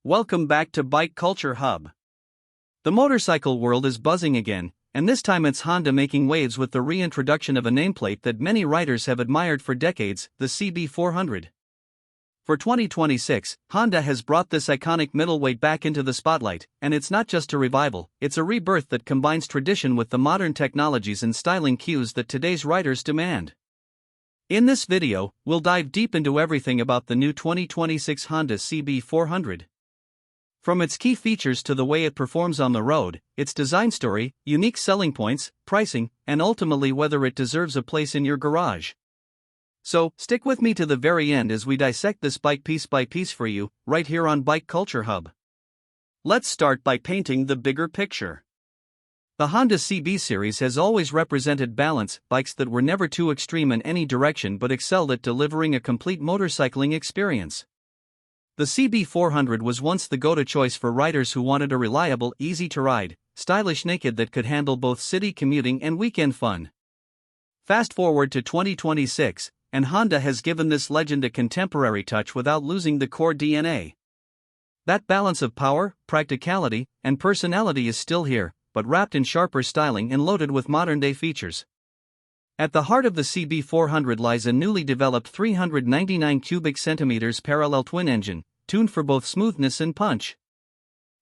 Welcome back to Bike Culture Hub. The motorcycle world is buzzing again, and this time it's Honda making waves with the reintroduction of a nameplate that many riders have admired for decades, the CB400. For 2026, Honda has brought this iconic middleweight back into the spotlight, and it's not just a revival, it's a rebirth that combines tradition with the modern technologies and styling cues that today's riders demand. In this video, we'll dive deep into everything about the new 2026 Honda CB400. From its key features to the way it performs on the road, its design story, unique selling points, pricing, and ultimately whether it deserves a place in your garage. So, stick with me to the very end as we dissect this bike piece by piece for you, right here on Bike Culture Hub. Let's start by painting the bigger picture. The Honda CB series has always represented balance, bikes that were never too extreme in any direction but excelled at delivering a complete motorcycling experience. The CB400 was once the go-to choice for riders who wanted a reliable, easy-to-ride, stylish naked that could handle both city commuting and weekend fun. Fast forward to 2026, and Honda has given this legend a contemporary touch without losing the core DNA. That balance of power, practicality, and personality is still here, but wrapped in sharper styling and loaded with modern-day features. At the heart of the CB400 lies a newly developed 399 cubic centimeters parallel twin engine, tuned for both smoothness and punch.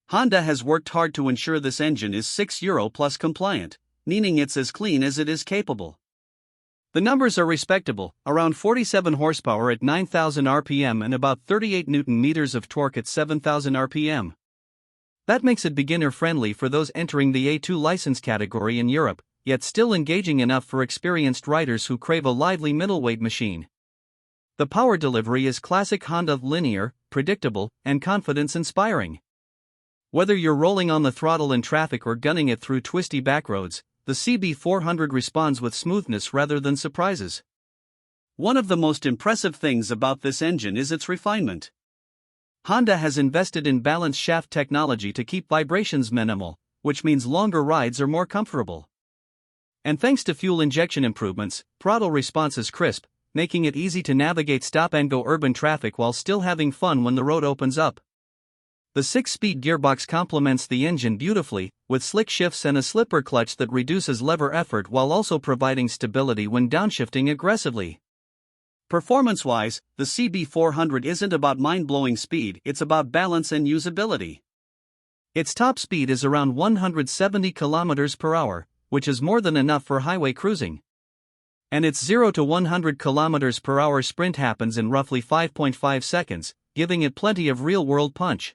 Honda has worked hard to ensure this engine is 6 Euro plus compliant, meaning it's as clean as it is capable. The numbers are respectable, around 47 horsepower at 9,000 RPM and about 38 Nm of torque at 7,000 RPM. That makes it beginner-friendly for those entering the A2 license category in Europe, yet still engaging enough for experienced riders who crave a lively middleweight machine. The power delivery is classic Honda, linear, predictable, and confidence-inspiring. Whether you're rolling on the throttle in traffic or gunning it through twisty backroads, the CB400 responds with smoothness rather than surprises. One of the most impressive things about this engine is its refinement. Honda has invested in balanced shaft technology to keep vibrations minimal, which means longer rides are more comfortable. And thanks to fuel injection improvements, throttle response is crisp, making it easy to navigate stop-and-go urban traffic while still having fun when the road opens up. The 6-speed gearbox complements the engine beautifully, with slick shifts and a slipper clutch that reduces lever effort while also providing stability when downshifting aggressively. Performance-wise, the CB400 isn't about mind-blowing speed, it's about balance and usability. Its top speed is around 170 km per hour, which is more than enough for highway cruising. And its 0 to 100 km per hour sprint happens in roughly 5.5 seconds, giving it plenty of real-world punch.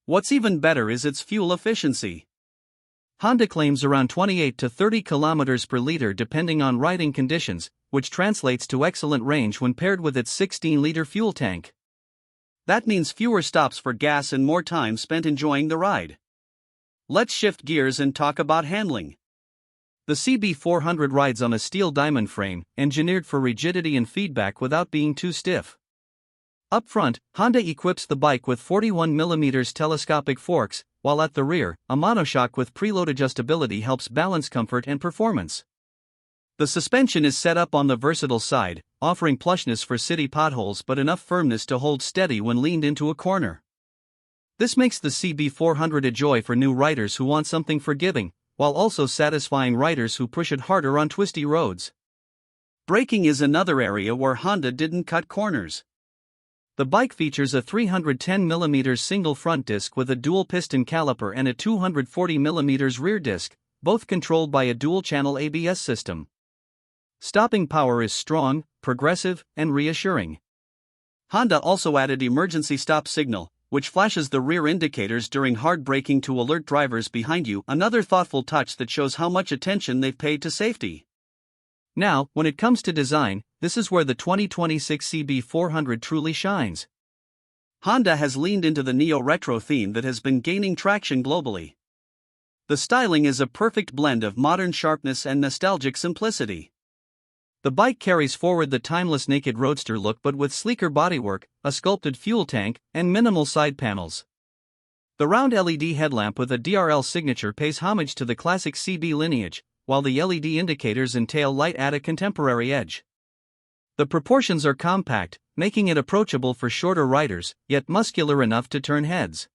What's even better is its fuel efficiency. Honda claims around 28 to 30 km per liter depending on riding conditions, which translates to excellent range when paired with its 16-liter fuel tank. That means fewer stops for gas and more time spent enjoying the ride. Let's shift gears and talk about handling. The CB400 rides on a steel diamond frame, engineered for rigidity and feedback without being too stiff. Up front, Honda equips the bike with 41mm telescopic forks, while at the rear, a monoshock with preload adjustability helps balance comfort and performance. The suspension is set up on the versatile side, offering plushness for city potholes but enough firmness to hold steady when leaned into a corner. This makes the CB400 a joy for new riders who want something forgiving, while also satisfying riders who push it harder on twisty roads. Braking is another area where Honda didn't cut corners. The bike features a 310mm single front disc with a dual piston caliper and a 240mm rear disc, both controlled by a dual-channel ABS system. Stopping power is strong, progressive, and reassuring. Honda also added emergency stop signal, which flashes the rear indicators during hard braking to alert drivers behind you, another thoughtful touch that shows how much attention they've paid to safety. Now, when it comes to design, this is where the 2026 CB400 truly shines. Honda has leaned into the neo-retro theme that has been gaining traction globally. The styling is a perfect blend of modern sharpness and nostalgic simplicity. The bike carries forward the timeless naked roadster look but with sleeker bodywork, a sculpted fuel tank, and minimal side panels. The round LED headlamp with a DRL signature pays homage to the classic CB lineage, while the LED indicators and tail light add a contemporary edge. The proportions are compact, making it approachable for shorter riders, yet muscular enough to turn heads.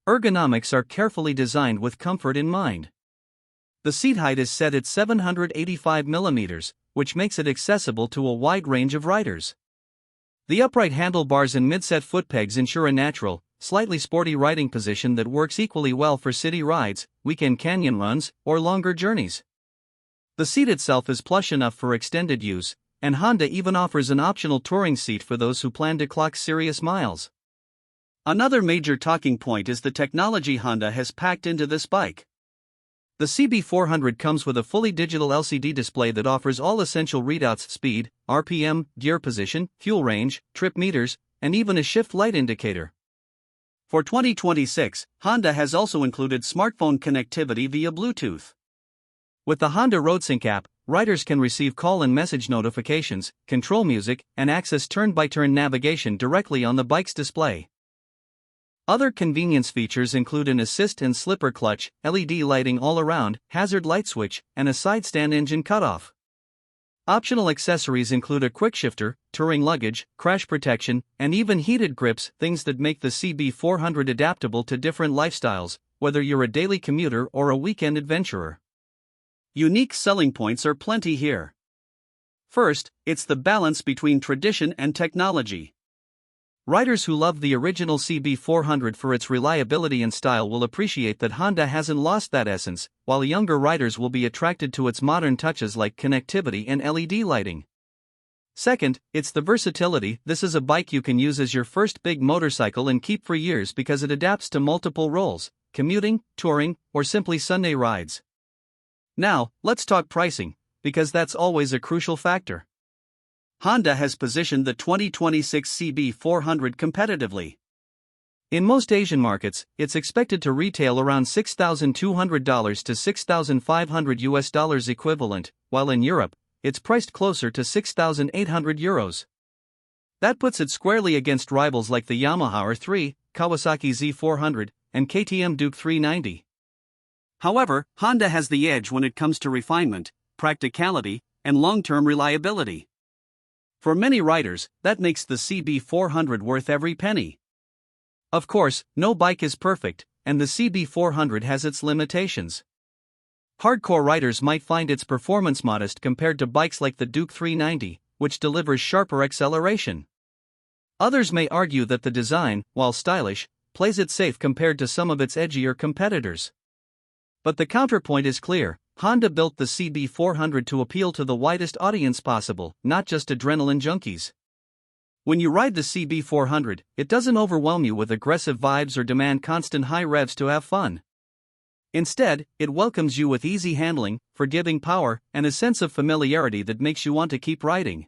Ergonomics are carefully designed with comfort in mind. The seat height is set at 785 mm, which makes it accessible to a wide range of riders. The upright handlebars and mid-set foot pegs ensure a natural, slightly sporty riding position that works equally well for city rides, weekend canyon runs, or longer journeys. The seat itself is plush enough for extended use, and Honda even offers an optional touring seat for those who plan to clock serious miles. Another major talking point is the technology Honda has packed into this bike. The CB400 comes with a fully digital LCD display that offers all essential readouts: speed, RPM, gear position, fuel range, trip meters, and even a shift light indicator. For 2026, Honda has also included smartphone connectivity via Bluetooth. With the Honda RoadSync app, riders can receive call and message notifications, control music, and access turn-by-turn navigation directly on the bike's display. Other convenience features include an assist and slipper clutch, LED lighting all around, hazard light switch, and a side stand engine cutoff. Optional accessories include a quick shifter, touring luggage, crash protection, and even heated grips, things that make the CB400 adaptable to different lifestyles, whether you're a daily commuter or a weekend adventurer. Unique selling points are plenty here. First, it's the balance between tradition and technology. Riders who love the original CB400 for its reliability and style will appreciate that Honda hasn't lost that essence, while younger riders will be attracted to its modern touches like connectivity and LED lighting. Second, it's the versatility. This is a bike you can use as your first big motorcycle and keep for years because it adapts to multiple roles: commuting, touring, or simply Sunday rides. Now, let's talk pricing, because that's always a crucial factor. Honda has positioned the 2026 CB400 competitively. In most Asian markets, it's expected to retail around $6,200 to $6,500 equivalent, while in Europe, it's priced closer to €6,800. That puts it squarely against rivals like the Yamaha R3, Kawasaki Z400, and KTM Duke 390. However, Honda has the edge when it comes to refinement, practicality, and long-term reliability. For many riders, that makes the CB400 worth every penny. Of course, no bike is perfect, and the CB400 has its limitations. Hardcore riders might find its performance modest compared to bikes like the Duke 390, which delivers sharper acceleration. Others may argue that the design, while stylish, plays it safe compared to some of its edgier competitors. But the counterpoint is clear: Honda built the CB400 to appeal to the widest audience possible, not just adrenaline junkies. When you ride the CB400, it doesn't overwhelm you with aggressive vibes or demand constant high revs to have fun. Instead, it welcomes you with easy handling, forgiving power, and a sense of familiarity that makes you want to keep riding.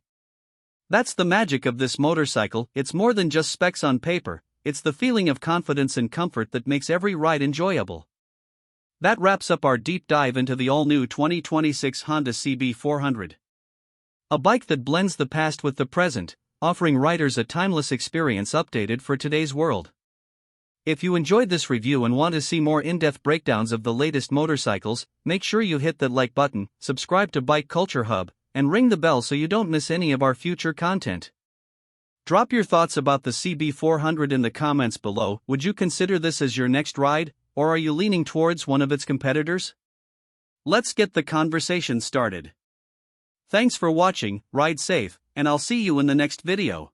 That's the magic of this motorcycle. It's more than just specs on paper, it's the feeling of confidence and comfort that makes every ride enjoyable. That wraps up our deep dive into the all-new 2026 Honda CB400. A bike that blends the past with the present, offering riders a timeless experience updated for today's world. If you enjoyed this review and want to see more in-depth breakdowns of the latest motorcycles, make sure you hit that like button, subscribe to Bike Culture Hub, and ring the bell so you don't miss any of our future content. Drop your thoughts about the CB400 in the comments below. Would you consider this as your next ride, or are you leaning towards one of its competitors? Let's get the conversation started. Thanks for watching, ride safe, and I'll see you in the next video.